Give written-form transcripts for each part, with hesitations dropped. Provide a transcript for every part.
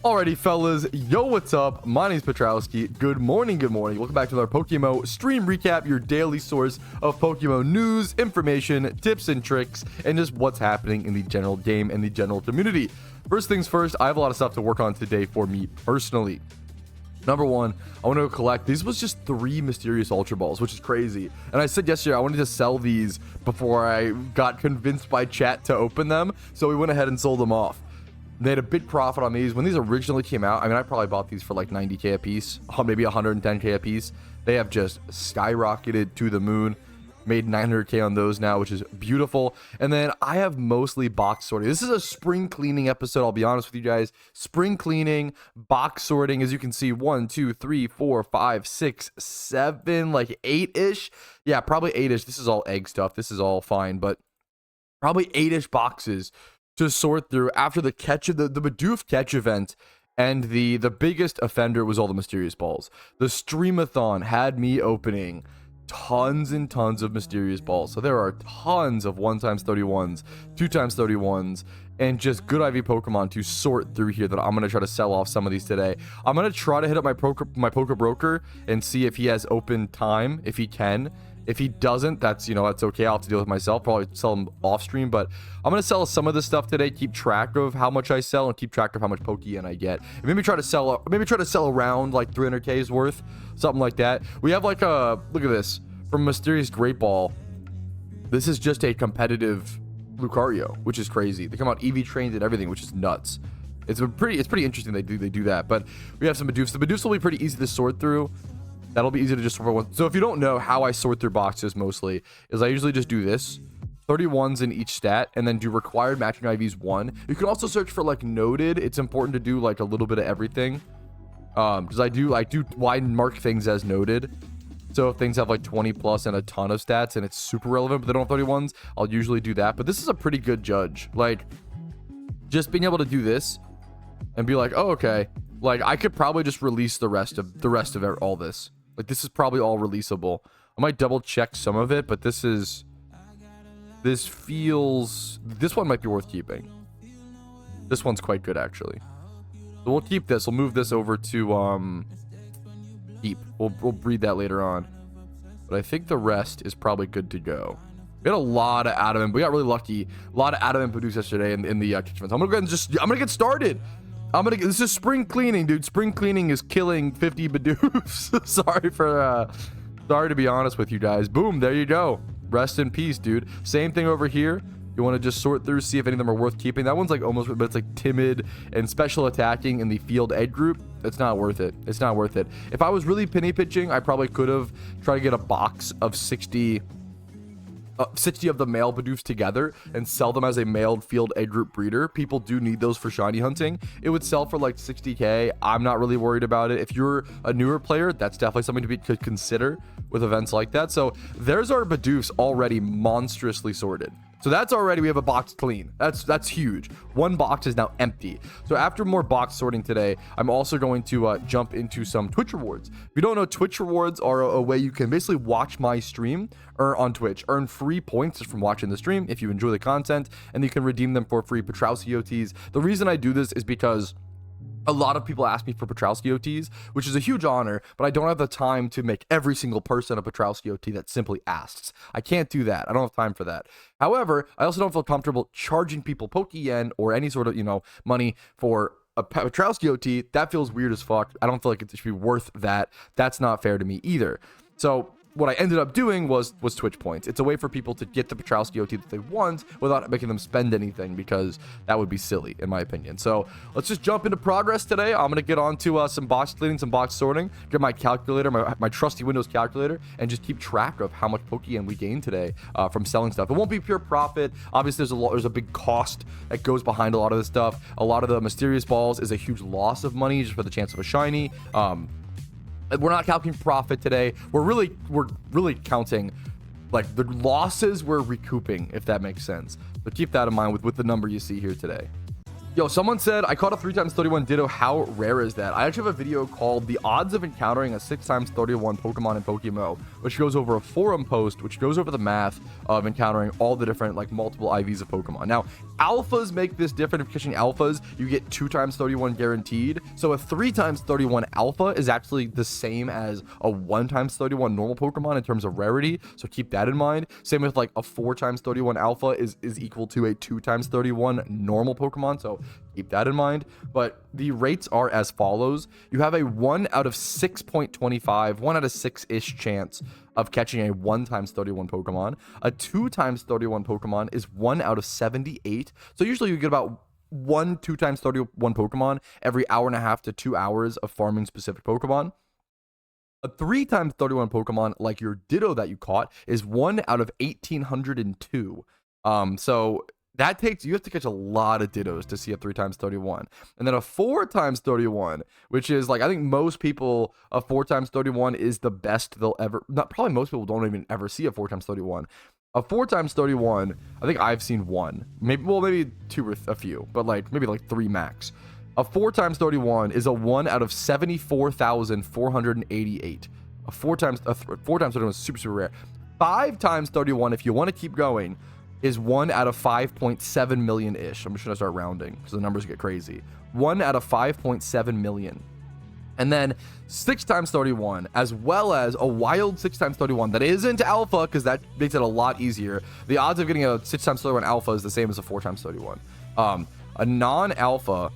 Alrighty, fellas, yo, what's up? My name's Patrouski. Good morning, good morning. Welcome back to another PokeMMO stream recap, your daily source of PokeMMO news, information, tips and tricks, and just what's happening in the general game and the general community. First things first, I have a lot of stuff to work on today for me personally. Number one, I want to collect. These was just 3 mysterious Ultra Balls, which is crazy. And I said yesterday I wanted to sell these before I got convinced by chat to open them, so we went ahead and sold them off. They had a big profit on these. When these originally came out, I mean, I probably bought these for like 90k a piece, maybe 110k a piece. They have just skyrocketed to the moon. Made 900k on those now, which is beautiful. And then I have mostly box sorting. This is a spring cleaning episode, I'll be honest with you guys. Spring cleaning, box sorting, as you can see, 1 2 3 4 5 6 7, like 8-ish. Yeah, probably 8-ish. This is all egg stuff. This is all fine, but probably 8-ish boxes to sort through after the catch of the Bidoof catch event. And the biggest offender was all the mysterious balls. The streamathon had me opening tons and tons of mysterious balls. So there are tons of 1x31s, 2x31s, and just good IV Pokemon to sort through here that I'm going to try to sell off some of these today. I'm going to try to hit up my PokeBroker and see if he has open time, if he can. If he doesn't, that's, you know, that's okay. I'll have to deal with myself. Probably sell them off stream, but I'm going to sell some of this stuff today. Keep track of how much I sell and keep track of how much Pokeyen I get. And maybe try to sell around like 300k's worth, something like that. We have like a, look at this, from Mysterious Great Ball. This is just a competitive Lucario, which is crazy. They come out EV trained and everything, which is nuts. It's pretty interesting they do that. But we have some Bidoofs. The Bidoofs will be pretty easy to sort through. That'll be easy to just sort for one. So if you don't know how I sort through boxes mostly, is I usually just do this. 31s in each stat, and then do required matching IVs 1. You can also search for like noted. It's important to do like a little bit of everything. Because I do mark things as noted. So if things have like 20 plus and a ton of stats and it's super relevant, but they don't have 31s, I'll usually do that. But this is a pretty good judge. Like, just being able to do this and be like, oh, okay. Like, I could probably just release the rest of all this. Like, this is probably all releasable. I might double check some of it, but this one might be worth keeping. This one's quite good, actually. So we'll keep this. We'll move this over to, keep. We'll breed that later on. But I think the rest is probably good to go. We had a lot of Adamant. We got really lucky. A lot of Adamant produced yesterday in the kitchen. I'm gonna get started. This is spring cleaning, dude. Spring cleaning is killing 50 Bidoofs. Sorry to be honest with you guys. Boom, there you go. Rest in peace, dude. Same thing over here. You want to just sort through, see if any of them are worth keeping. That one's like almost, but it's like timid and special attacking in the field egg group. It's not worth it. It's not worth it. If I was really penny pitching, I probably could have tried to get a box of 60 of the male Bidoofs together and sell them as a mailed field egg group breeder. People do need those for shiny hunting. It would sell for like 60k. I'm not really worried about it. If you're a newer player, that's definitely something to consider with events like that. So there's our Bidoofs already monstrously sorted. So that's already, we have a box clean. That's huge. One box is now empty. So after more box sorting today, I'm also going to jump into some Twitch rewards. If you don't know, Twitch rewards are a way you can basically watch my stream or on Twitch, earn free points just from watching the stream if you enjoy the content, and you can redeem them for free Patrouski OTs. The reason I do this is because a lot of people ask me for Patrouski OTs, which is a huge honor, but I don't have the time to make every single person a Patrouski OT that simply asks. I can't do that. I don't have time for that. However, I also don't feel comfortable charging people Pokeyen or any sort of, you know, money for a Patrouski OT. That feels weird as fuck. I don't feel like it should be worth that. That's not fair to me either. So what I ended up doing was Twitch points. It's a way for people to get the Patrouski OT that they want without making them spend anything, because that would be silly in my opinion. So let's just jump into progress today. I'm going to get on to some box cleaning, some box sorting, get my calculator, my trusty Windows calculator, and just keep track of how much Pokeyen we gained today from selling stuff. It won't be pure profit. Obviously, there's a big cost that goes behind a lot of this stuff. A lot of the mysterious balls is a huge loss of money just for the chance of a shiny. We're not counting profit today. We're really counting like the losses we're recouping, if that makes sense. But keep that in mind with the number you see here today. Yo, someone said, I caught a 3x31 Ditto. How rare is that? I actually have a video called The Odds of Encountering a 6x31 Pokemon in PokeMMO, which goes over a forum post, which goes over the math of encountering all the different, like, multiple IVs of Pokemon. Now, alphas make this different. If catching alphas, you get 2x31 guaranteed. So a 3x31 alpha is actually the same as a 1x31 normal Pokemon in terms of rarity. So keep that in mind. Same with, like, a 4x31 alpha is equal to a 2x31 normal Pokemon. So keep that in mind. But the rates are as follows. You have a 1 out of 6.25, 1 out of 6-ish chance of catching a 1x31 Pokemon. A 2x31 Pokemon is 1 out of 78. So usually you get about 2x31 Pokemon every hour and a half to 2 hours of farming specific Pokemon. A 3x31 Pokemon, like your Ditto that you caught, is 1 out of 1,802. So that takes, you have to catch a lot of Dittos to see a 3x31. And then a 4x31, which is like, I think most people, a 4x31 is the best they'll ever, not probably most people don't even ever see a 4x31. A 4x31, I think I've seen one, maybe two or a few, but like maybe like 3 max. A 4x31 is a 1 out of 74,488. A 4x31 is super rare. 5x31, if you want to keep going, is 1 out of 5.7 million ish. I'm just gonna start rounding because the numbers get crazy. 1 out of 5.7 million. And then 6x31, as well as a wild 6x31 that isn't alpha, because that makes it a lot easier. The odds of getting a 6x31 alpha is the same as a 4x31. A non-alpha,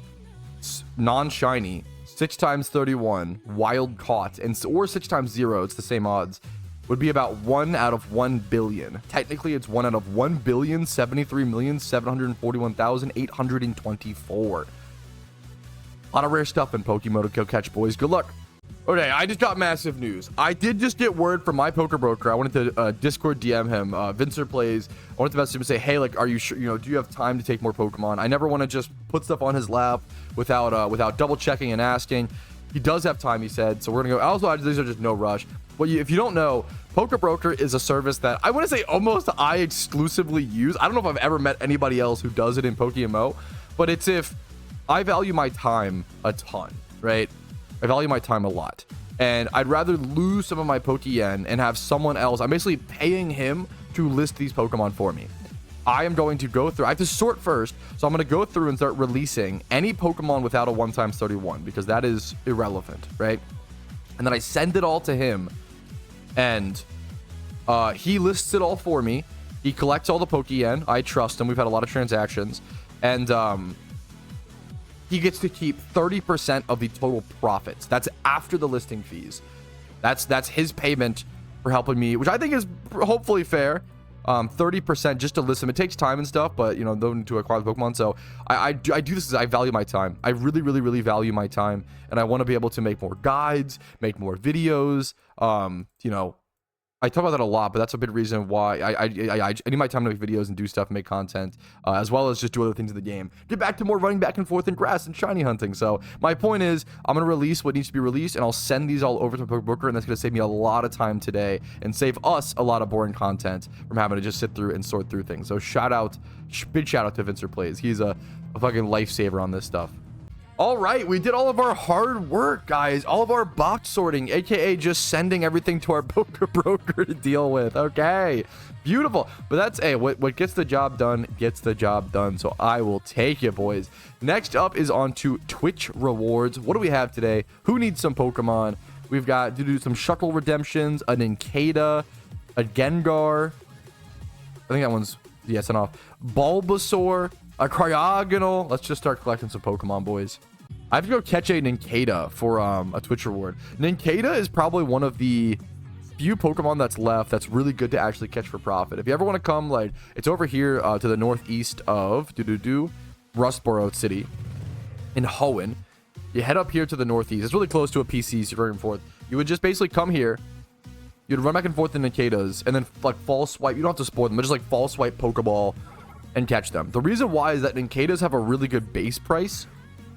non-shiny 6x31 wild caught, and or 6x0, it's the same odds, would be about 1 out of 1 billion. Technically, it's 1 out of 1,073,741,824. A lot of rare stuff in Pokemon to go catch, boys. Good luck. Okay, I just got massive news. I did just get word from my PokeBroker. I wanted to Discord DM him, Vincer Plays. I wanted to message him and say, hey, like, are you sure, do you have time to take more Pokemon? I never want to just put stuff on his lap without double checking and asking. He does have time, he said, so we're gonna go. Also, these are just no rush. But if you don't know, PokeBroker is a service that I want to say almost I exclusively use. I don't know if I've ever met anybody else who does it in PokeMMO, but it's if I value my time a ton, right? I value my time a lot, and I'd rather lose some of my Pokeyen and have someone else. I'm basically paying him to list these Pokemon for me. I am going to go through, I have to sort first, so I'm going to go through and start releasing any Pokemon without a 1x31, because that is irrelevant, right? And then I send it all to him, and he lists it all for me. He collects all the Pokeyen. I trust him. We've had a lot of transactions, and he gets to keep 30% of the total profits. That's after the listing fees. That's his payment for helping me, which I think is hopefully fair. 30% just to list them. It takes time and stuff, but though to acquire the Pokemon. So I do this because I value my time. I really value my time, and I want to be able to make more guides, make more videos. I talk about that a lot, but that's a big reason why I need my time to make videos and do stuff, make content, as well as just do other things in the game. Get back to more running back and forth in grass and shiny hunting. So my point is, I'm going to release what needs to be released, and I'll send these all over to PokeBroker, and that's going to save me a lot of time today and save us a lot of boring content from having to just sit through and sort through things. So big shout out to Vincer Plays. He's a fucking lifesaver on this stuff. All right, we did all of our hard work, guys. All of our box sorting, aka just sending everything to our PokeBroker to deal with. Okay, beautiful. But that's what gets the job done gets the job done. So I will take it, boys. Next up is on to Twitch rewards. What do we have today? Who needs some Pokemon? We've got to do some Shuckle redemptions, a Nincada, a Gengar. I think that one's yes and off. Bulbasaur. A Cryogonal. Let's just start collecting some Pokemon, boys. I have to go catch a Nincada for a Twitch reward. Nincada is probably one of the few Pokemon that's left that's really good to actually catch for profit. If you ever want to come, like, it's over here to the northeast of Rustboro City in Hoenn. You head up here to the northeast. It's really close to a PC, so you're running forth. You would just basically come here. You'd run back and forth in Nincadas, and then like fall swipe. You don't have to spoil them, but just like fall swipe Pokeball and catch them. The reason why is that Nincadas have a really good base price,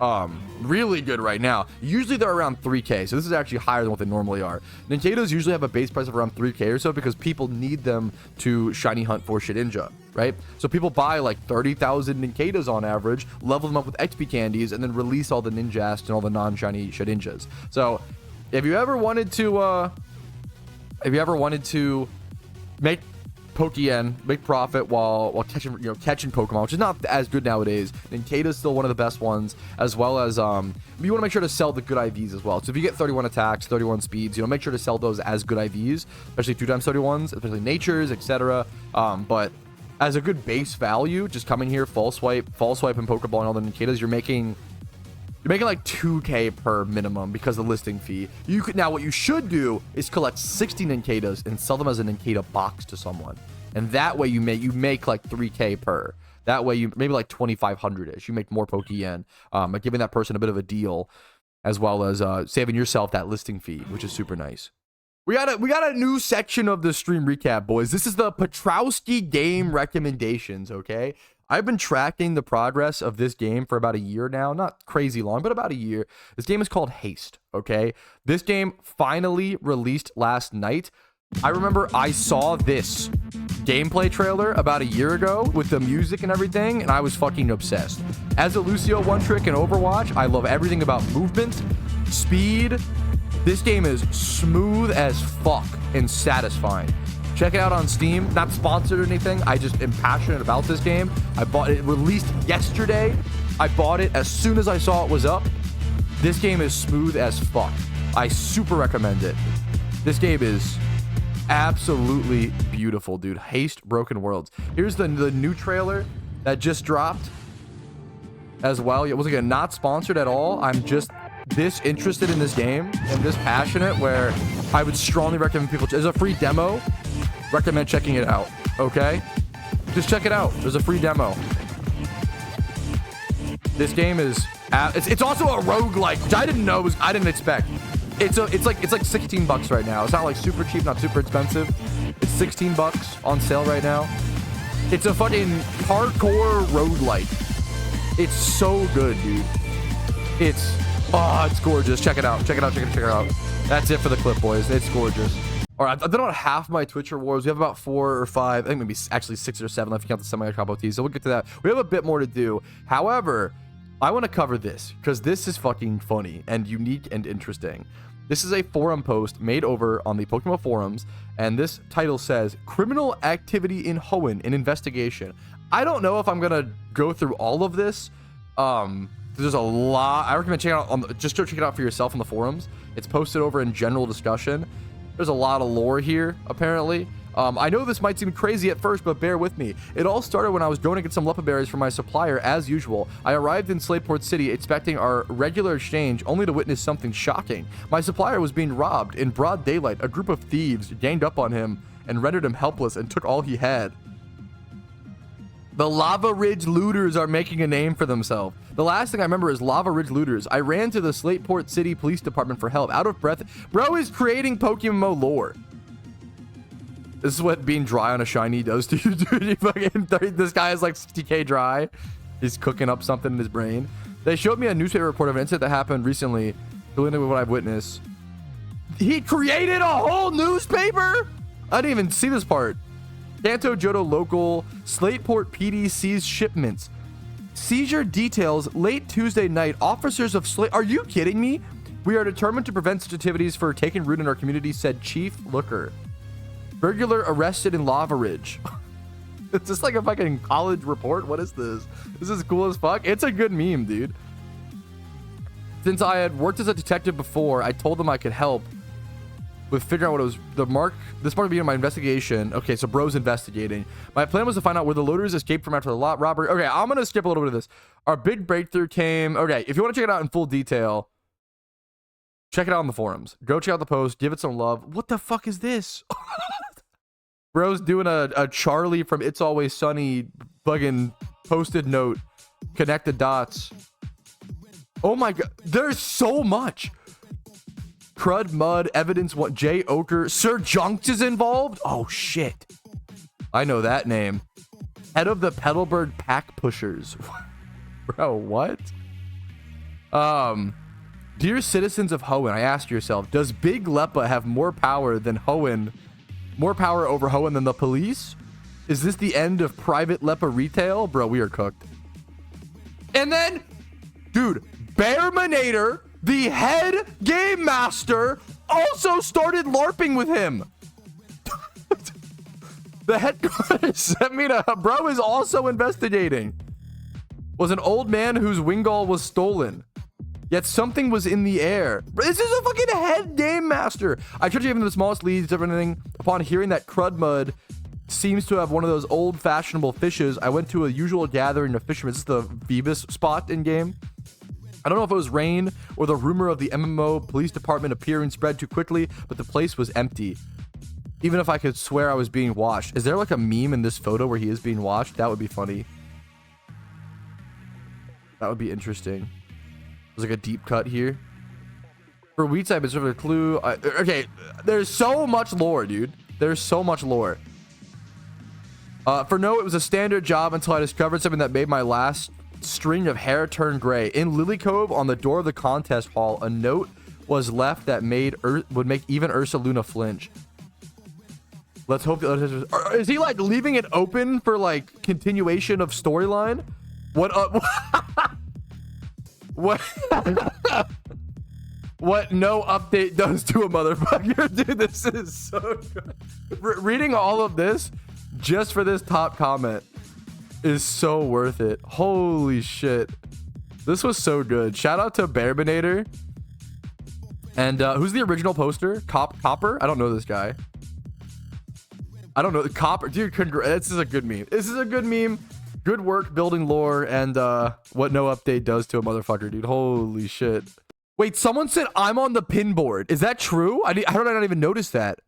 Really good right now. Usually they're around 3k, so this is actually higher than what they normally are. Nincadas usually have a base price of around 3k or so because people need them to shiny hunt for Shedinja, right? So people buy like 30,000 Nincadas on average, level them up with XP candies, and then release all the Ninjast and all the non-shiny Shedinjas. So if you ever wanted to make Pokeyen, make profit while catching Pokemon, which is not as good nowadays. Nincada is still one of the best ones, as well as you want to make sure to sell the good IVs as well. So if you get 31 attacks, 31 speeds, make sure to sell those as good IVs, especially 2x31s, especially natures, etc. But as a good base value, just coming here, false swipe, and Pokeball and all the Nincadas, you're making like 2k per minimum because of the listing fee. Now what you should do is collect 60 Nincadas and sell them as a Nincada box to someone, and that way you make like 3k per. That way you maybe like 2,500ish. You make more Pokeyen, by giving that person a bit of a deal, as well as saving yourself that listing fee, which is super nice. We got a new section of the stream recap, boys. This is the Patrouski game recommendations. Okay. I've been tracking the progress of this game for about a year now. Not crazy long, but about a year. This game is called Haste, okay? This game finally released last night. I remember I saw this gameplay trailer about a year ago with the music and everything, and I was fucking obsessed. As a Lucio one-trick in Overwatch, I love everything about movement, speed. This game is smooth as fuck and satisfying. Check it out on Steam. Not sponsored or anything. I just am passionate about this game. I bought it, released yesterday. I bought it as soon as I saw it was up. This game is smooth as fuck. I super recommend it. This game is absolutely beautiful, dude. Haste Broken Worlds. Here's the new trailer that just dropped as well. It was again not sponsored at all. I'm just this interested in this game and this passionate where I would strongly recommend people. There's a free demo. Recommend checking it out. Okay, just check it out. There's a free demo. This game is it's also a roguelike, which I didn't expect. It's like $16 right now. It's not like super cheap, not super expensive. It's $16 on sale right now. It's a fucking hardcore roguelike. It's so good, dude. It's gorgeous. Check it out. Check it out. That's it for the clip, boys. It's gorgeous. All right, I've done about half my Twitch rewards. We have about 4 or 5, I think maybe actually 6 or 7 if you count the semi-combo teas. So we'll get to that. We have a bit more to do. However, I want to cover this because this is fucking funny and unique and interesting. This is a forum post made over on the PokeMMO forums, and this title says, Criminal Activity in Hoenn, an Investigation. I don't know if I'm going to go through all of this. There's a lot. I recommend checking out just go check it out for yourself on the forums. It's posted over in general discussion. There's a lot of lore here, apparently. I know this might seem crazy at first, but bear with me. It all started when I was going to get some Leppa berries from my supplier, as usual. I arrived in Slateport City expecting our regular exchange, only to witness something shocking. My supplier was being robbed in broad daylight. A group of thieves ganged up on him and rendered him helpless and took all he had. The Lava Ridge looters are making a name for themselves. The last thing I remember is Lava Ridge looters. I ran to the Slateport City Police Department for help. Out of breath. Bro is creating PokeMMO lore. This is what being dry on a shiny does to you, dude. This guy is like 60k dry. He's cooking up something in his brain. They showed me a newspaper report of an incident that happened recently. With what I've witnessed. He created a whole newspaper? I didn't even see this part. Kanto Johto local Slateport PD seized shipments. Seizure details late Tuesday night. Officers of Slate. Are you kidding me? We are determined to prevent such activities for taking root in our community, said Chief Looker. Burglar arrested in Lava Ridge. It's just like a fucking college report. What is this? This is cool as fuck. It's a good meme, dude. Since I had worked as a detective before, I told them I could help with figuring out what it was. This part would be in my investigation. Okay, so bro's investigating. My plan was to find out where the looters escaped from after the lot robbery. Okay, I'm gonna skip a little bit of this. Our big breakthrough came. Okay, if you want to check it out in full detail, check it out on the forums. Go check out the post. Give it some love. What the fuck is this? Bro's doing a Charlie from It's Always Sunny fucking posted note. Connect the dots. Oh my god, there's so much. Crud Mud, evidence what Jay Oker, Sir Junks is involved? Oh shit. I know that name. Head of the Petalburg Pack Pushers. Bro, what? Dear citizens of Hoenn, I ask yourself, does Big Leppa have more power than Hoenn, more power over Hoenn than the police? Is this the end of private Leppa retail? Bro, we are cooked. And then, dude, Bearminator, the head game master, also started LARPing with him. The headquarters sent me to, bro is also investigating. Was an old man whose Wingull was stolen. Yet something was in the air. This is a fucking head game master. I tried to give him the smallest leads, everything. Upon hearing that Crudmud seems to have one of those old fashionable fishes, I went to a usual gathering of fishermen. This is the Phoebus spot in game. I don't know if it was rain or the rumor of the MMO police department appearing spread too quickly, but the place was empty. Even if I could swear I was being watched. Is there like a meme in this photo where he is being watched? That would be funny. That would be interesting. There's like a deep cut here. For weeks, I've been sort of a clue. Okay, there's so much lore, dude. There's so much lore. For no, it was a standard job until I discovered something that made my last string of hair turn gray. In Lily Cove, on the door of the contest hall, a note was left that would make even Ursa Luna flinch. Let's hope is he like leaving it open for like continuation of storyline? What what what no update does to a motherfucker? Dude, this is so good. Reading all of this just for this top comment is so worth it. Holy shit, this was so good. Shout out to Bearminator. And who's the original poster? Copper? I don't know this guy. I don't know. Copper, dude. This is a good meme. This is a good meme. Good work building lore and what no update does to a motherfucker, dude. Holy shit. Wait, someone said I'm on the pin board. Is that true? How did I not even notice that?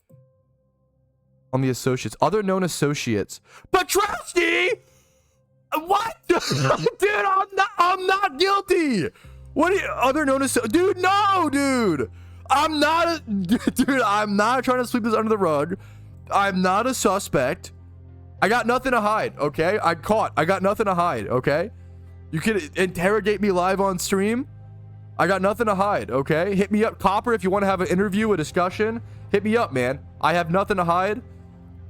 On the associates. Other known associates. Patrouski! What? Dude, I'm not guilty. What are you, other known as... Dude, no, dude. I'm not dude, I'm not trying to sweep this under the rug. I'm not a suspect. I got nothing to hide, okay? I got nothing to hide, okay? You can interrogate me live on stream. I got nothing to hide, okay? Hit me up, Copper, if you want to have an interview, a discussion. Hit me up, man. I have nothing to hide.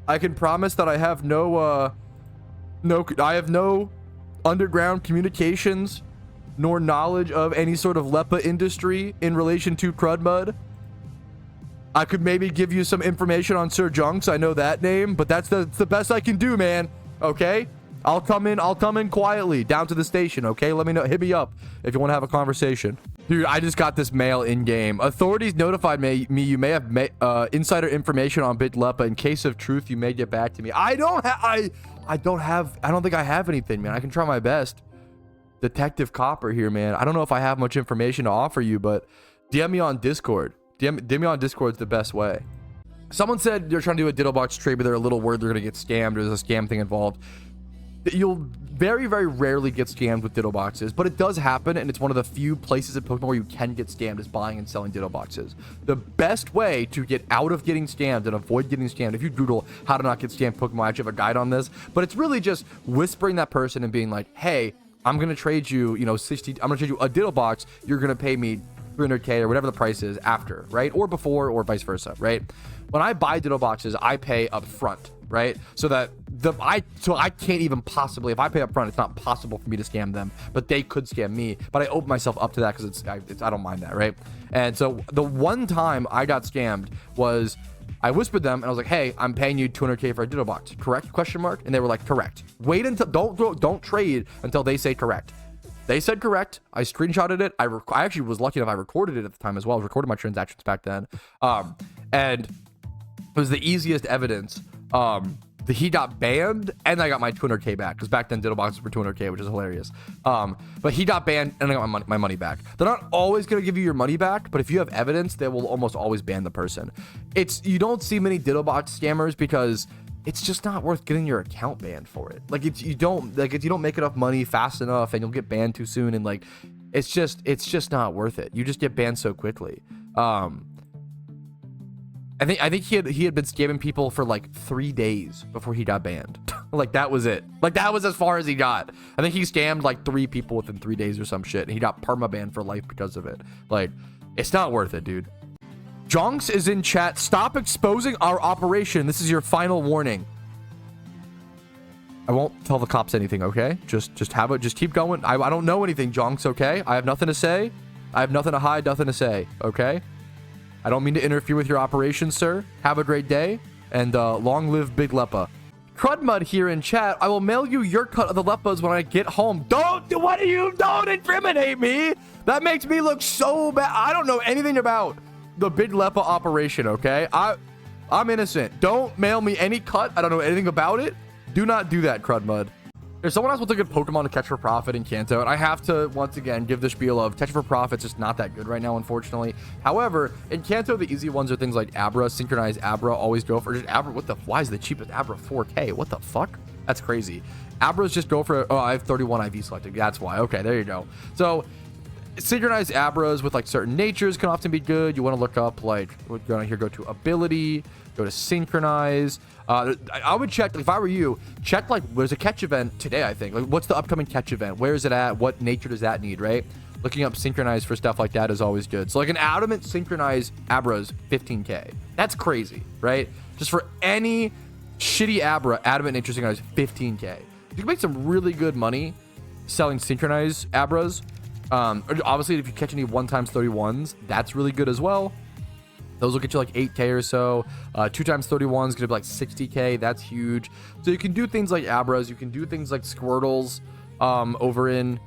I can promise that I have no underground communications nor knowledge of any sort of Leppa industry in relation to Crudmud. I could maybe give you some information on Sir Junks. I know that name, but that's the best I can do, man. Okay? I'll come in quietly down to the station, okay? Let me know. Hit me up if you want to have a conversation. Dude, I just got this mail in game. Authorities notified me you may have insider information on Big Leppa. In case of truth, you may get back to me. I don't think I have anything, man. I can try my best. Detective Copper here, man. I don't know if I have much information to offer you, but DM me on Discord. DM me on Discord is the best way. Someone said they're trying to do a Diddlebox trade, but they're a little worried they're going to get scammed or there's a scam thing involved. You'll very, very rarely get scammed with Diddleboxes, but it does happen, and it's one of the few places in Pokemon where you can get scammed is buying and selling Diddleboxes. The best way to get out of getting scammed and avoid getting scammed, if you Google how to not get scammed Pokemon, I actually have a guide on this, but it's really just whispering that person and being like, hey, I'm going to trade you, I'm going to trade you a Diddlebox. You're going to pay me 300k or whatever the price is after, right? Or before, or vice versa, right? When I buy Diddleboxes, I pay up front, right? So that I can't even possibly, if I pay up front, it's not possible for me to scam them, but they could scam me. But I open myself up to that because I don't mind that, right? And so the one time I got scammed was I whispered them and I was like, hey, I'm paying you 200k for a Diddlebox, correct? Question mark. And they were like, correct. Wait until don't trade until they say correct. They said correct. I screenshotted it. I actually was lucky enough I recorded it at the time as well. I was recording my transactions back then. And it was the easiest evidence. He got banned and I got my 200k back because back then Diddleboxes were 200k, which is hilarious. But he got banned and I got my money back. They're not always going to give you your money back, but if you have evidence, they will almost always ban the person. You don't see many Diddlebox scammers because it's just not worth getting your account banned for it. Like you don't make enough money fast enough and you'll get banned too soon, and like it's just not worth it. You just get banned so quickly. I think he had been scamming people for like 3 days before he got banned. Like, that was it. Like, that was as far as he got. I think he scammed like 3 people within 3 days or some shit, and he got permabanned for life because of it. Like, it's not worth it, dude. Jonks is in chat. Stop exposing our operation. This is your final warning. I won't tell the cops anything, okay? Just keep going. I don't know anything, Jonks, okay? I have nothing to say. I have nothing to hide, nothing to say, okay? I don't mean to interfere with your operation, sir. Have a great day, and long live Big Leppa. Crudmud here in chat. I will mail you your cut of the Leppas when I get home. Don't incriminate me. That makes me look so bad. I don't know anything about the Big Leppa operation, okay? I'm innocent. Don't mail me any cut. I don't know anything about it. Do not do that, Crudmud. There's someone else with a good Pokemon to catch for profit in Kanto, and I have to, once again, give the spiel of catch for profit's just not that good right now, unfortunately. However, in Kanto, the easy ones are things like Abra, Synchronized Abra, always go for just Abra. Why is the cheapest Abra 4K? What the fuck? That's crazy. Abras just go for, oh, I have 31 IV selected. That's why. Okay, there you go. So, Synchronized Abras with like certain natures can often be good. You want to look up like, we're going to here, go to ability, go to synchronize. I would check, if I were you, check like there's a catch event today, I think. Like, what's the upcoming catch event? Where is it at? What nature does that need, right? Looking up synchronize for stuff like that is always good. So like an adamant synchronized Abra's 15k. That's crazy, right? Just for any shitty Abra, adamant nature synchronized 15k. You can make some really good money selling synchronized Abras. Obviously, if you catch any 1x31s, that's really good as well. Those will get you like 8k or so. 2x31 is gonna be like 60k. That's huge. So you can do things like Abras. You can do things like Squirtles over in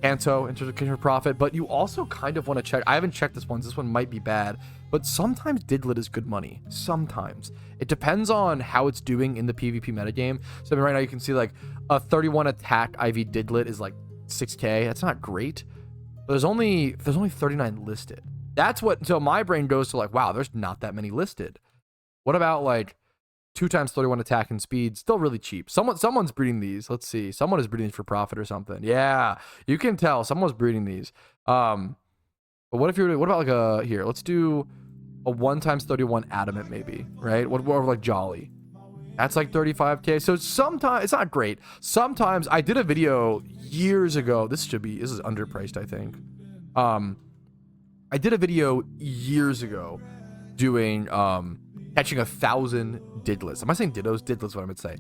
Kanto in terms of catching for profit. But you also kind of want to check. I haven't checked this one. This one might be bad. But sometimes Diglett is good money. Sometimes. It depends on how it's doing in the PvP metagame. So I mean, right now you can see like a 31 attack IV Diglett is like 6k. That's not great. But there's only 39 listed. That's what, so my brain goes to like, wow, there's not that many listed. What about like 2x31 attack and speed? Still really cheap. Someone's breeding these. Let's see. Someone is breeding these for profit or something. Yeah, you can tell someone's breeding these. But what about like a, here, let's do a 1x31 adamant maybe, right? What like Jolly? That's like 35k. So sometimes it's not great. Sometimes I did a video years ago. This is underpriced, I think. I did a video years ago doing catching 1,000 Diglets. Am I saying Dittos? Diglets, what I meant to say.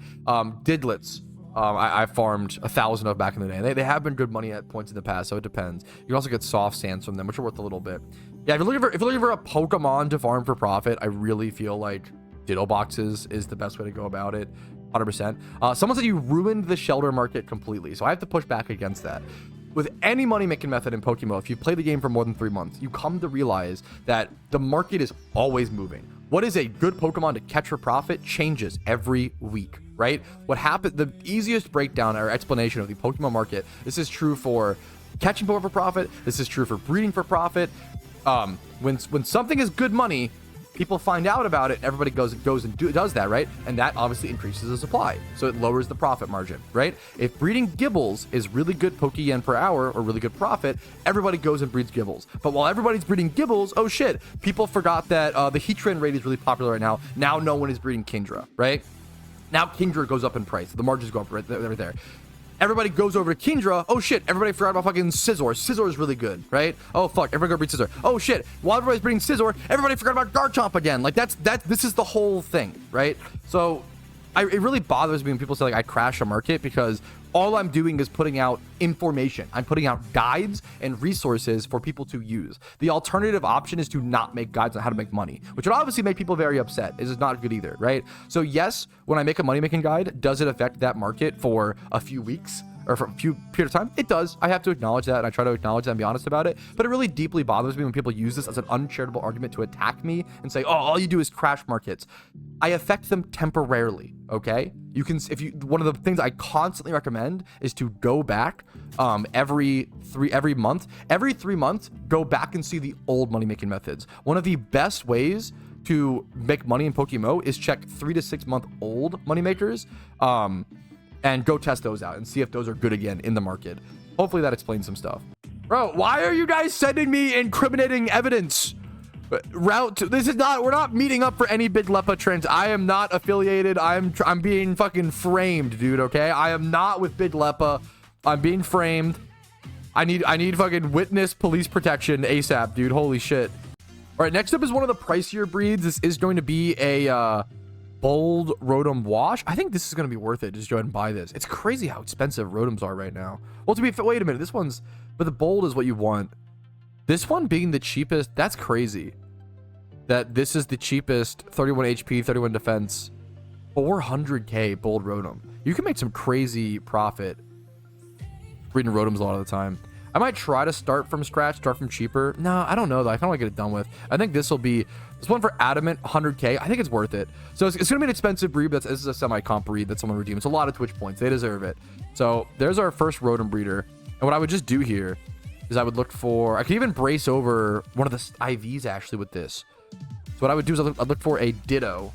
Diglets. I farmed 1,000 of back in the day. They have been good money at points in the past, so it depends. You can also get soft sands from them, which are worth a little bit. Yeah, if you're looking for a Pokemon to farm for profit, I really feel like Ditto boxes is the best way to go about it. 100%. Someone said you ruined the shelter market completely, so I have to push back against that. With any money-making method in Pokemon, if you play the game for more than 3 months, you come to realize that the market is always moving. What is a good Pokemon to catch for profit changes every week, right? What happened, the easiest breakdown or explanation of the Pokemon market, this is true for catching Pokemon for profit, this is true for breeding for profit. When something is good money, people find out about it, everybody goes and does that, right? And that obviously increases the supply, so it lowers the profit margin, right? If breeding Gibbles is really good Pokeyen per hour or really good profit, everybody goes and breeds Gibbles. But while everybody's breeding Gibbles, oh shit, people forgot that the Heatran raid is really popular right now. Now no one is breeding Kingdra, right? Now Kingdra goes up in price, the margins go up right there. Everybody goes over to Kingdra. Oh shit, everybody forgot about fucking Scizor. Scizor is really good, right? Oh fuck, everybody go breed Scizor. Oh shit, while everybody's breeding Scizor, everybody forgot about Garchomp again. Like this is the whole thing, right? So it really bothers me when people say like I crash a market, because all I'm doing is putting out information. I'm putting out guides and resources for people to use. The alternative option is to not make guides on how to make money, which would obviously make people very upset. This is not good either, right? So yes, when I make a money-making guide, does it affect that market for a few weeks or for a few period of time? It does. I have to acknowledge that, and I try to acknowledge that and be honest about it. But it really deeply bothers me when people use this as an uncharitable argument to attack me and say, oh, all you do is crash markets. I affect them temporarily, okay? You can, one of the things I constantly recommend is to go back every 3 months, go back and see the old money-making methods. One of the best ways to make money in PokeMMO is check 3 to 6 month old moneymakers, and go test those out and see if those are good again in the market. Hopefully that explains some stuff. Bro, why are you guys sending me incriminating evidence? Route to, this is not, we're not meeting up for any big Leppa trends. I am not affiliated. I'm being fucking framed, dude. Okay, I am not with big Leppa. I'm being framed. I need fucking witness police protection ASAP, dude. Holy shit. All right, next up is one of the pricier breeds. This is going to be a bold Rotom wash. I think this is going to be worth it. Just go ahead and buy this. It's crazy how expensive Rotoms are right now. Well, wait a minute. This one's, but the bold is what you want. This one being the cheapest, that's crazy. That this is the cheapest, 31 HP, 31 defense, 400k bold Rotom. You can make some crazy profit breeding Rotoms a lot of the time. I might try to start from scratch, start from cheaper. No, I don't know though. I kind of want to get it done with. I think this will be, this one for Adamant, 100k. I think it's worth it. So it's going to be an expensive breed. This is a semi-comp breed that someone redeemed. It's a lot of Twitch points. They deserve it. So there's our first Rotom breeder. And what I would just do here is I would look for, I could even brace over one of the IVs actually with this. So what I would do is I'd look for a Ditto.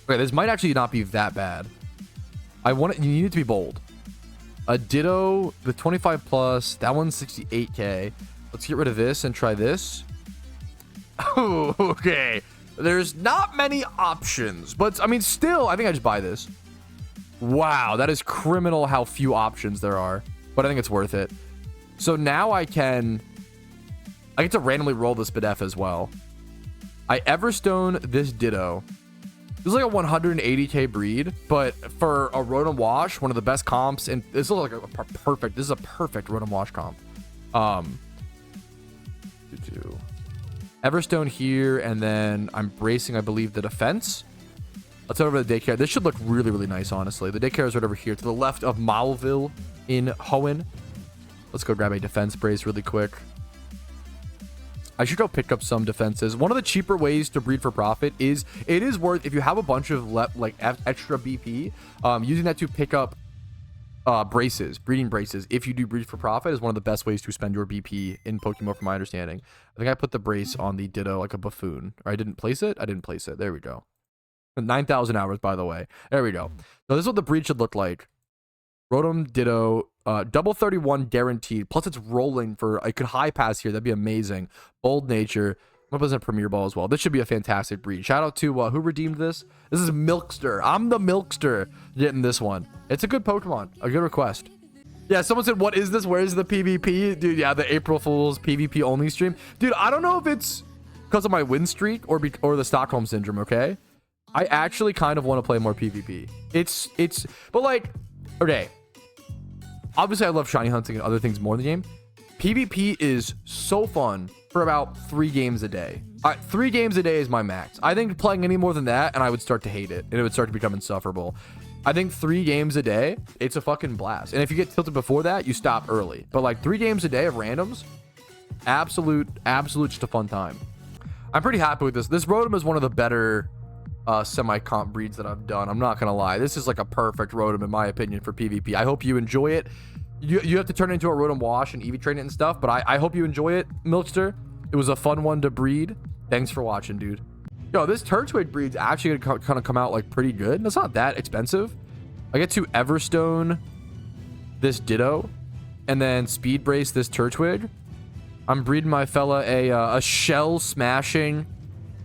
Okay, this might actually not be that bad. You need it to be bold. A Ditto, the 25 plus, that one's 68k. Let's get rid of this and try this. Oh, okay. There's not many options, but I mean, still, I think I just buy this. Wow, that is criminal how few options there are, but I think it's worth it. So now I get to randomly roll this Bidef as well. I Everstone this Ditto. This is like a 180k breed, but for a Rotom Wash, one of the best comps, and this is like a perfect. This is a perfect Rotom Wash comp. Everstone here, and then I'm bracing, I believe, the defense. Let's head over to the daycare. This should look really, really nice, honestly. The daycare is right over here to the left of Malville in Hoenn. Let's go grab a defense brace really quick. I should go pick up some defenses. One of the cheaper ways to breed for profit is, it is worth, if you have a bunch of extra BP, using that to pick up braces, breeding braces. If you do breed for profit, is one of the best ways to spend your BP in Pokemon, from my understanding. I think I put the brace on the Ditto like a buffoon. Or I didn't place it. I didn't place it. There we go. 9,000 hours, by the way. There we go. So this is what the breed should look like. Rotom, Ditto, double 31 guaranteed. Plus it's rolling for, I could high pass here. That'd be amazing. Bold nature. I'm going to Premier Ball as well. This should be a fantastic breed. Shout out to who redeemed this. This is Milkster. I'm the Milkster getting this one. It's a good Pokemon. A good request. Yeah, someone said, what is this? Where is the PvP? Dude, yeah, the April Fool's PvP only stream. Dude, I don't know if it's because of my win streak or the Stockholm Syndrome, okay? I actually kind of want to play more PvP. But like, okay. Obviously, I love shiny hunting and other things more in the game. PvP is so fun for about 3 games a day. 3 games a day is my max. I think playing any more than that, and I would start to hate it, and it would start to become insufferable. I think 3 games a day, it's a fucking blast. And if you get tilted before that, you stop early. But like 3 games a day of randoms, absolute just a fun time. I'm pretty happy with this. This Rotom is one of the better semi-comp breeds that I've done. I'm not gonna lie, this is like a perfect Rotom in my opinion for PvP. I hope you enjoy it. You have to turn it into a Rotom Wash and EV train it and stuff, but I hope you enjoy it, Milkster. It was a fun one to breed. Thanks for watching, dude. Yo, this Turtwig breed's actually gonna kind of come out like pretty good. It's not that expensive. I get to Everstone this Ditto and then Speed Brace this Turtwig. I'm breeding my fella a shell smashing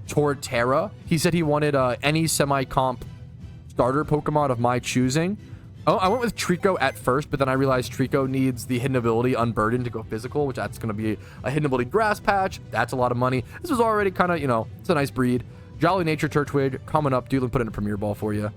Torterra. He said he wanted any semi-comp starter Pokemon of my choosing. Oh, I went with Trico at first, but then I realized Trico needs the hidden ability Unburdened to go physical, which that's going to be a hidden ability Grass Patch. That's a lot of money. This was already kind of, you know, it's a nice breed. Jolly Nature Turtwig coming up. Dude, let me put in a Premier Ball for you.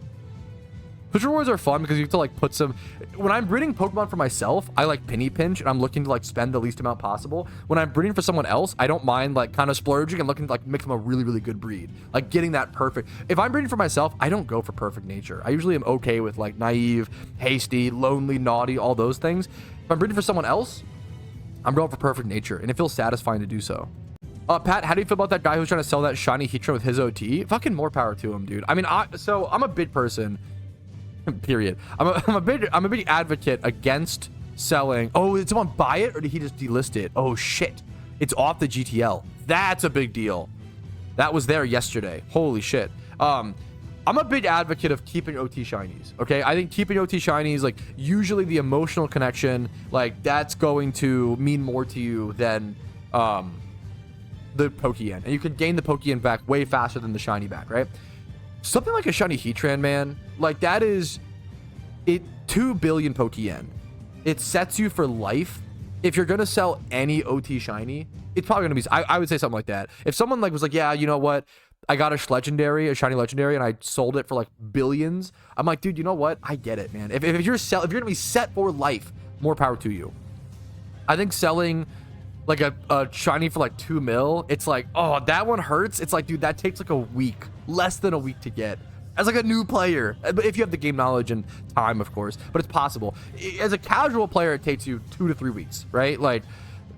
Push rewards are fun because you have to like put some, when I'm breeding Pokemon for myself, I like penny pinch and I'm looking to like spend the least amount possible. When I'm breeding for someone else, I don't mind like kind of splurging and looking to like make them a really, really good breed. Like getting that perfect. If I'm breeding for myself, I don't go for perfect nature. I usually am okay with like naive, hasty, lonely, naughty, all those things. If I'm breeding for someone else, I'm going for perfect nature and it feels satisfying to do so. Pat, how do you feel about that guy who's trying to sell that shiny Heatran with his OT? Fucking more power to him, dude. I mean, so I'm a big person. Period. I'm a big advocate against selling. Oh, did someone buy it or did he just delist it? Oh shit, it's off the GTL. That's a big deal. That was there yesterday. Holy shit. I'm a big advocate of keeping OT shinies. Okay, I think keeping OT shinies, like usually the emotional connection, like that's going to mean more to you than the Pokeyen, and you can gain the Pokeyen back way faster than the shiny back, right? Something like a shiny Heatran, man, like that is it. 2 billion Pokeyen. It sets you for life. If you're gonna sell any OT shiny, it's probably gonna be, I would say something like that. If someone like was like, yeah, you know what, I got a Shlegendary, a shiny legendary, and I sold it for like billions, I'm like, dude, you know what, I get it, man. If you're gonna be set for life, more power to you. I think selling like a shiny for like 2 mil, it's like, oh, that one hurts. It's like, dude, that takes like a week, less than a week to get as like a new player, if you have the game knowledge and time, of course, but it's possible. As a casual player, it takes you 2 to 3 weeks, right? Like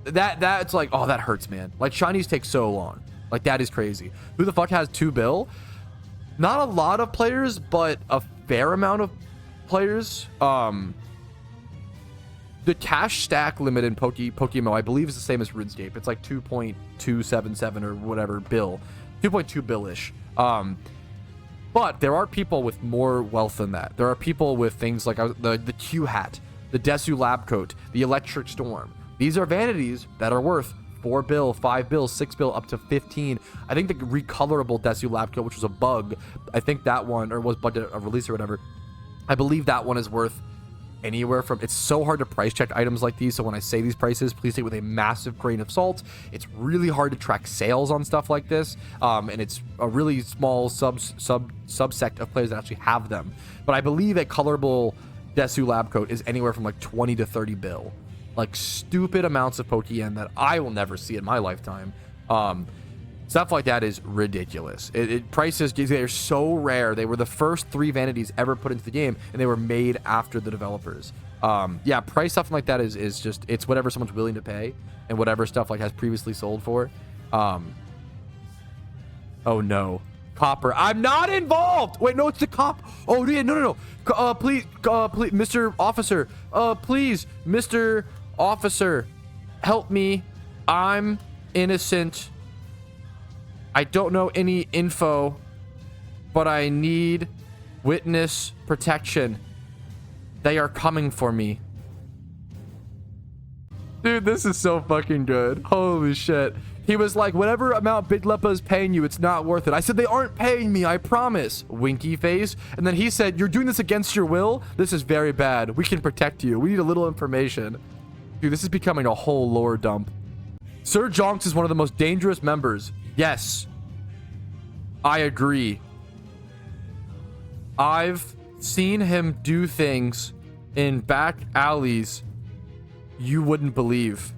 that's like, oh, that hurts, man. Like shinies take so long. Like that is crazy. Who the fuck has 2 bill? Not a lot of players, but a fair amount of players. The cash stack limit in PokeMMO, I believe, is the same as RuneScape. It's like 2.277 or whatever bill, 2.2 bill-ish. But there are people with more wealth than that. There are people with things like the Q hat, the Desu Lab Coat, the Electric Storm. These are vanities that are worth 4 bill, 5 bill, 6 bill, up to 15. I think the recolorable Desu Lab Coat, which was a bug, I think that one, or was bugged at a release or whatever, I believe that one is worth anywhere from, it's so hard to price check items like these, so when I say these prices, please take it with a massive grain of salt. It's really hard to track sales on stuff like this, and it's a really small subsect of players that actually have them. But I believe a colorable Desu Lab Coat is anywhere from like 20 to 30 bill, like stupid amounts of Pokeyen that I will never see in my lifetime. Stuff like that is ridiculous. Prices, they're so rare. They were the first 3 vanities ever put into the game, and they were made after the developers. Yeah, price stuff like that is just, it's whatever someone's willing to pay, and whatever stuff like has previously sold for. Oh no, Copper, I'm not involved. Wait, no, it's the cop. Oh yeah, no. Please, Mr. Officer, please, Mr. Officer, help me. I'm innocent. I don't know any info, but I need witness protection. They are coming for me. Dude, this is so fucking good. Holy shit. He was like, whatever amount Big Leppa is paying you, it's not worth it. I said, they aren't paying me, I promise. Winky face. And then he said, you're doing this against your will? This is very bad. We can protect you. We need a little information. Dude, this is becoming a whole lore dump. Sir Jonks is one of the most dangerous members. Yes, I agree. I've seen him do things in back alleys you wouldn't believe.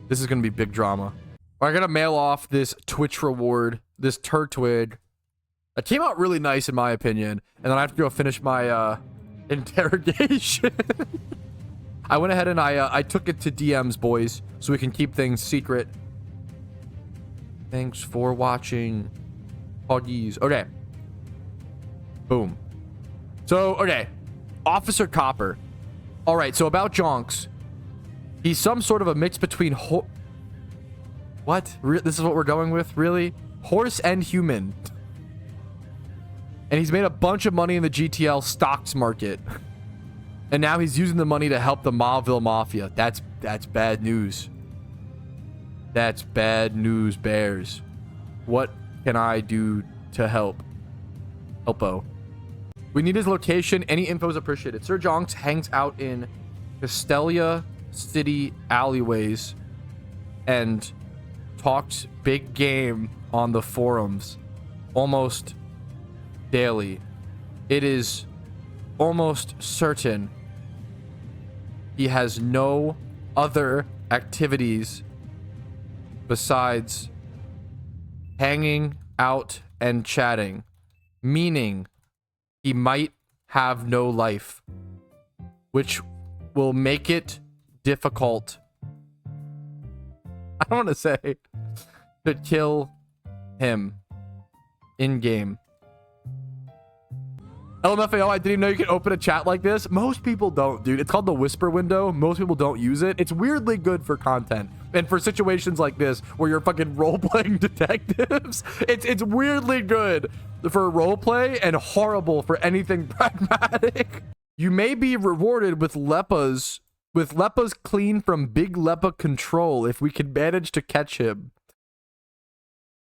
This is going to be big drama. I got to mail off this Twitch reward, this Turtwig. It came out really nice in my opinion. And then I have to go finish my interrogation. I went ahead and I took it to DMs, boys, so we can keep things secret. Thanks for watching, Huggies. Okay. Boom. So, okay. Officer Copper. All right, so about Jonks. He's some sort of a mix between what? This is what we're going with? Really? Horse and human. And he's made a bunch of money in the GTL stocks market. And now he's using the money to help the Mauville Mafia. That's bad news. That's bad news, bears. What can I do to help? Helpo. We need his location. Any info is appreciated. Sir Jonks hangs out in Castelia City alleyways and talks big game on the forums almost daily. It is almost certain he has no other activities besides hanging out and chatting, meaning he might have no life, which will make it difficult, I don't want to say, to kill him in game. LMFAO, I didn't even know you could open a chat like this. Most people don't, dude. It's called the whisper window. Most people don't use it. It's weirdly good for content and for situations like this where you're fucking role-playing detectives. It's weirdly good for roleplay and horrible for anything pragmatic. You may be rewarded with Leppa's With Leppa's clean from Big Leppa control, if we can manage to catch him.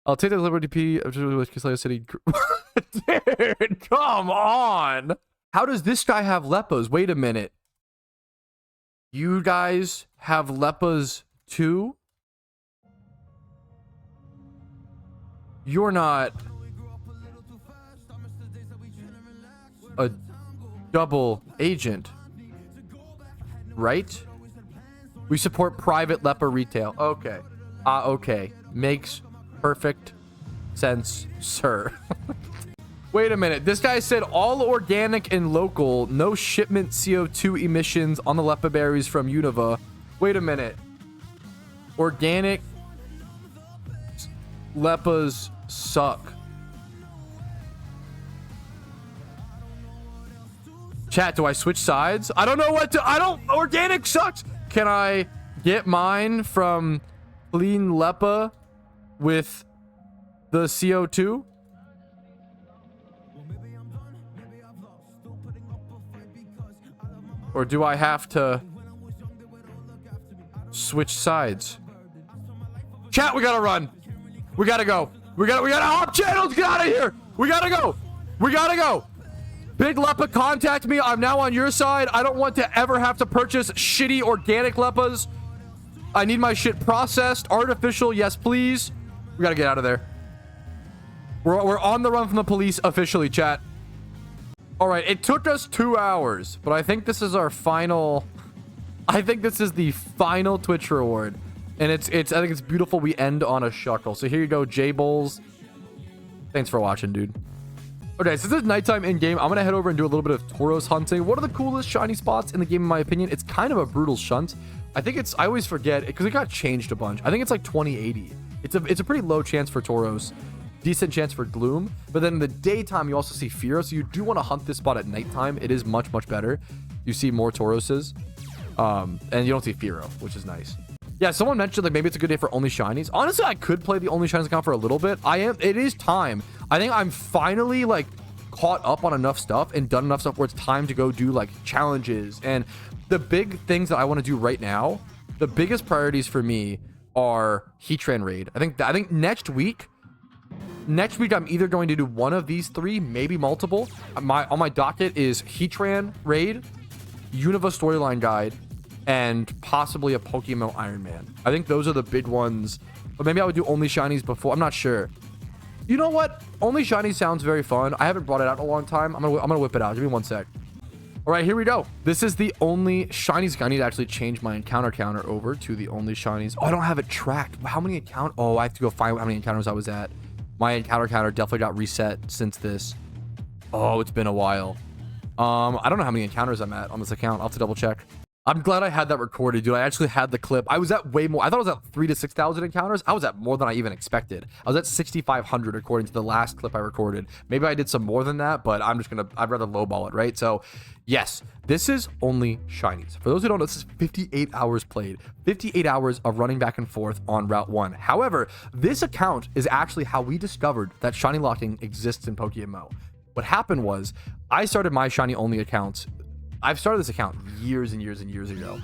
I'll take the Liberty P of Kisleya City. Dude, come on. How does this guy have Leppas? Wait a minute. You guys have Leppas too? You're not a double agent, right? We support private Leppa retail. Okay. Okay. Makes perfect sense, sir. Wait a minute. This guy said all organic and local, no shipment CO2 emissions on the Leppa berries from Unova. Wait a minute. Organic Leppas suck. Chat, do I switch sides? I don't know what to... Organic sucks. Can I get mine from clean Leppa with the CO2? Or do I have to switch sides? Chat, we gotta run. We gotta go. We gotta hop channels. Get out of here. We gotta go. We gotta go. Big Leppa, contact me. I'm now on your side. I don't want to ever have to purchase shitty organic Leppas. I need my shit processed. Artificial, yes, please. We gotta get out of there. We're on the run from the police officially, chat. All right, it took us 2 hours, but I think this is our final... I think this is the final Twitch reward. And I think it's beautiful we end on a shuckle. So here you go, J-Bowls. Thanks for watching, dude. Okay, so this is nighttime in-game. I'm going to head over and do a little bit of Tauros hunting. What are the coolest shiny spots in the game, in my opinion? It's kind of a brutal shunt. I think it's... I always forget, because it got changed a bunch. I think it's like 2080. It's a pretty low chance for Tauros. Decent chance for Gloom. But then in the daytime, you also see Fearow. So you do want to hunt this spot at nighttime. It is much, much better. You see more Tauroses. And you don't see Fearow, which is nice. Yeah, someone mentioned like maybe it's a good day for OnlyShinies. Honestly, I could play the OnlyShinies account for a little bit. It is time. I think I'm finally like caught up on enough stuff and done enough stuff where it's time to go do like challenges. And the big things that I want to do right now, the biggest priorities for me are Heatran Raid. I think next week I'm either going to do one of these three, maybe multiple. On my docket is Heatran Raid, Unova Storyline Guide, and possibly a PokeMMO Iron Man. I think those are the big ones. But maybe I would do OnlyShinies before. I'm not sure. You know what? OnlyShinies sounds very fun. I haven't brought it out in a long time. I'm gonna whip it out. Give me 1 sec. All right, here we go. This is the OnlyShinies. I need to actually change my encounter counter over to the OnlyShinies. Oh, I don't have it tracked. How many encounter? Oh, I have to go find how many encounters I was at. My encounter counter definitely got reset since this. Oh, it's been a while. I don't know how many encounters I'm at on this account. I'll have to double check. I'm glad I had that recorded, dude. I actually had the clip. I was at way more. I thought I was at 3,000 to 6,000 encounters. I was at more than I even expected. I was at 6,500 according to the last clip I recorded. Maybe I did some more than that, but I'd rather lowball it, right? So yes, this is OnlyShinies. For those who don't know, this is 58 hours played. 58 hours of running back and forth on Route 1. However, this account is actually how we discovered that shiny locking exists in PokeMMO. What happened was I started my shiny only accounts. I've started this account years and years and years ago.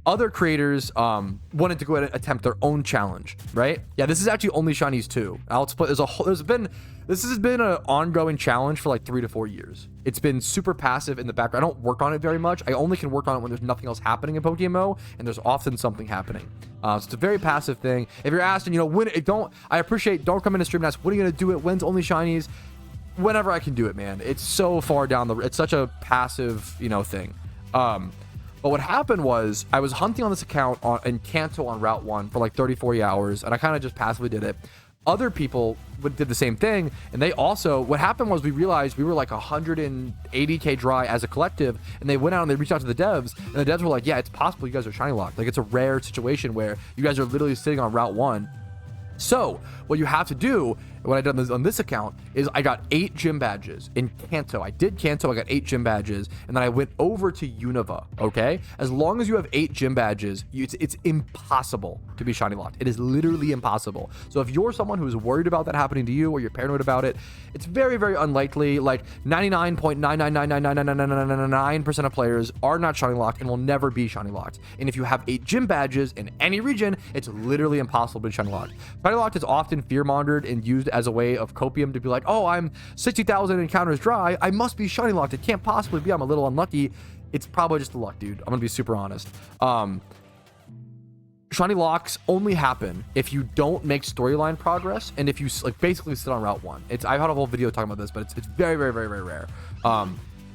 Other creators wanted to go ahead and attempt their own challenge, right? Yeah, this is actually OnlyShinies too. I'll explain. This has been an ongoing challenge for like 3 to 4 years. It's been super passive in the background. I don't work on it very much. I only can work on it when there's nothing else happening in PokeMMO, and there's often something happening. So it's a very passive thing. If you're asking, I appreciate, don't come into stream and ask, when are you gonna do it? When's OnlyShinies? Whenever I can do it, man. It's so far down it's such a passive, thing. But what happened was I was hunting on this account in Kanto on Route 1 for like 30, 40 hours, and I kind of just passively did it. Other people did the same thing, and they also, what happened was we realized we were like 180k dry as a collective, and they went out and they reached out to the devs, and the devs were like, yeah, it's possible you guys are shiny locked. Like, it's a rare situation where you guys are literally sitting on Route 1. So what you have to do what I did on this account is I got 8 gym badges in Kanto. I did Kanto, I got 8 gym badges, and then I went over to Unova, okay? As long as you have 8 gym badges, it's impossible to be shiny locked. It is literally impossible. So if you're someone who's worried about that happening to you or you're paranoid about it, it's very, very unlikely. Like 99.9999999% of players are not shiny locked and will never be shiny locked. And if you have 8 gym badges in any region, it's literally impossible to be shiny locked. Shiny locked is often fear-mondered and used as a way of copium to be like, oh, I'm 60,000 encounters dry, I must be shiny locked. It can't possibly be. I'm a little unlucky. It's probably just the luck, dude. I'm gonna be super honest. Shiny locks only happen if you don't make storyline progress and if you like basically sit on Route 1. I've had a whole video talking about this, but it's very, very, very, very rare.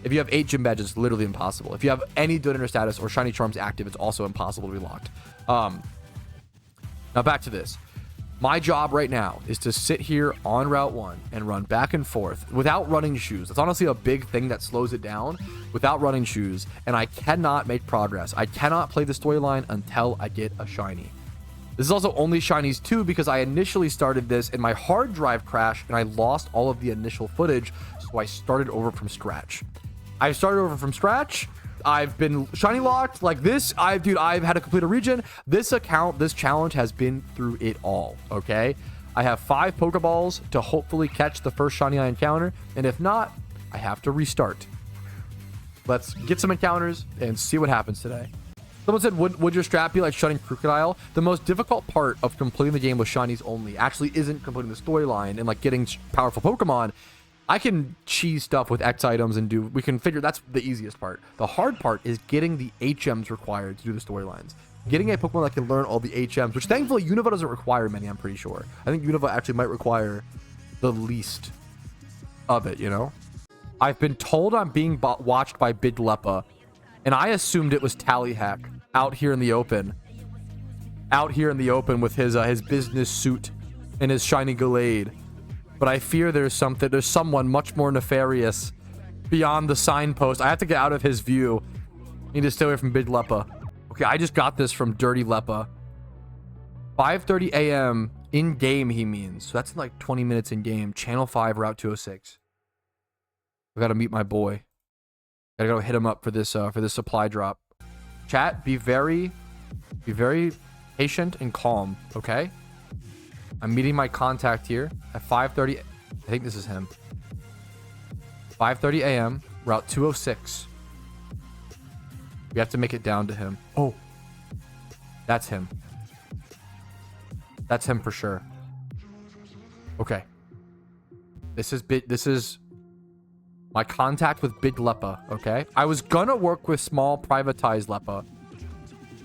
If you have 8 gym badges, it's literally impossible. If you have any donator status or shiny charms active, it's also impossible to be locked. Now back to this. My job right now is to sit here on Route 1 and run back and forth without running shoes. That's honestly a big thing that slows it down, without running shoes, and I cannot make progress. I cannot play the storyline until I get a shiny. This is also OnlyShinies 2 because I initially started this and my hard drive crashed and I lost all of the initial footage, so I started over from scratch. I've been shiny locked like this. I've had to complete a region. This challenge has been through it all, okay? I have 5 Pokeballs to hopefully catch the first shiny I encounter, and if not, I have to restart. Let's get some encounters and see what happens today. Someone said, would your strat be like shutting Crocodile? The most difficult part of completing the game with shinies only actually isn't completing the storyline and like getting powerful Pokemon. I can cheese stuff with X items and we can figure that's the easiest part. The hard part is getting the HMs required to do the storylines. Getting a Pokemon that can learn all the HMs, which thankfully Unova doesn't require many, I'm pretty sure. I think Unova actually might require the least of it, you know? I've been told I'm being watched by Big Leppa, and I assumed it was Tallyhack out here in the open. Out here in the open with his business suit and his shiny Gallade. But I fear there's someone much more nefarious beyond the signpost. I have to get out of his view. I need to stay away from Big Leppa. Okay, I just got this from Dirty Leppa. 5:30 a.m. in game, he means. So that's in like 20 minutes in game. Channel 5, Route 206. I gotta meet my boy. Gotta go hit him up for this supply drop. Chat, be very patient and calm, okay? I'm meeting my contact here at 5:30. I think this is him. 5:30 a.m. Route 206. We have to make it down to him. Oh, that's him. That's him for sure. Okay. This is my contact with Big Leppa. Okay. I was gonna work with small privatized Leppa,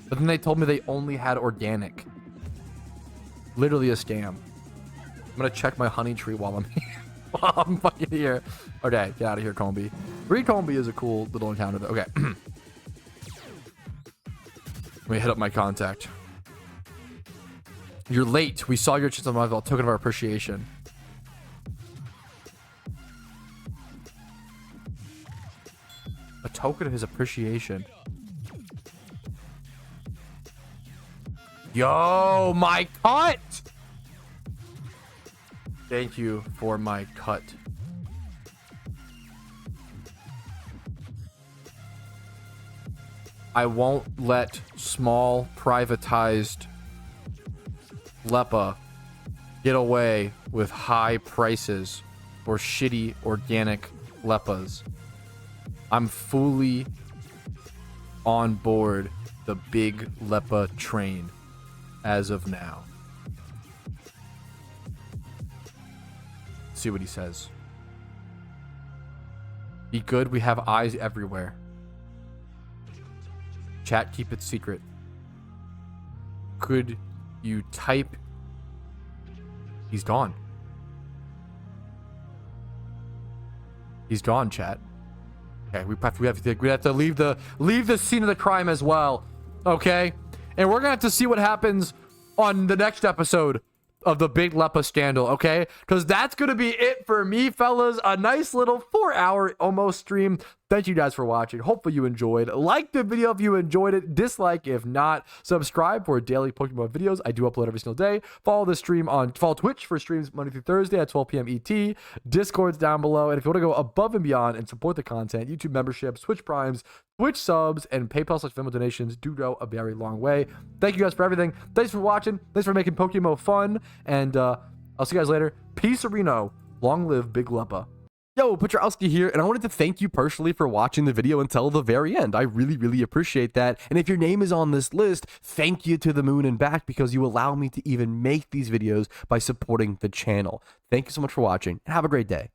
but then they told me they only had organic. Literally a scam. I'm gonna check my honey tree while I'm here. While I'm fucking here. Okay, get out of here, Combi. Green Combi is a cool little encounter though. Okay. Let me hit up my contact. You're late. We saw your chance on my token of our appreciation. A token of his appreciation. Yo, my cut! Thank you for my cut. I won't let small privatized Leppa get away with high prices for shitty organic Leppas. I'm fully on board the big Leppa train as of now. See what he says. Be good, we have eyes everywhere. Chat, keep it secret. Could you type? He's gone. He's gone, chat. Okay, we have to leave the scene of the crime as well. Okay? And we're gonna have to see what happens on the next episode of the big Leppa scandal, okay? Because that's going to be it for me, fellas. A nice little 4-hour almost stream. Thank you guys for watching. Hopefully you enjoyed. Like the video if you enjoyed it. Dislike if not. Subscribe for daily Pokemon videos. I do upload every single day. Follow Twitch for streams Monday through Thursday at 12 p.m. ET. Discord's down below. And if you want to go above and beyond and support the content, YouTube memberships, Twitch Primes, Twitch subs, and PayPal/Venmo donations do go a very long way. Thank you guys for everything. Thanks for watching. Thanks for making Pokemon fun. And I'll see you guys later. Peace, Reno. Long live Big Leppa. Yo, Patrouski here, and I wanted to thank you personally for watching the video until the very end. I really, really appreciate that. And if your name is on this list, thank you to the moon and back, because you allow me to even make these videos by supporting the channel. Thank you so much for watching, and have a great day.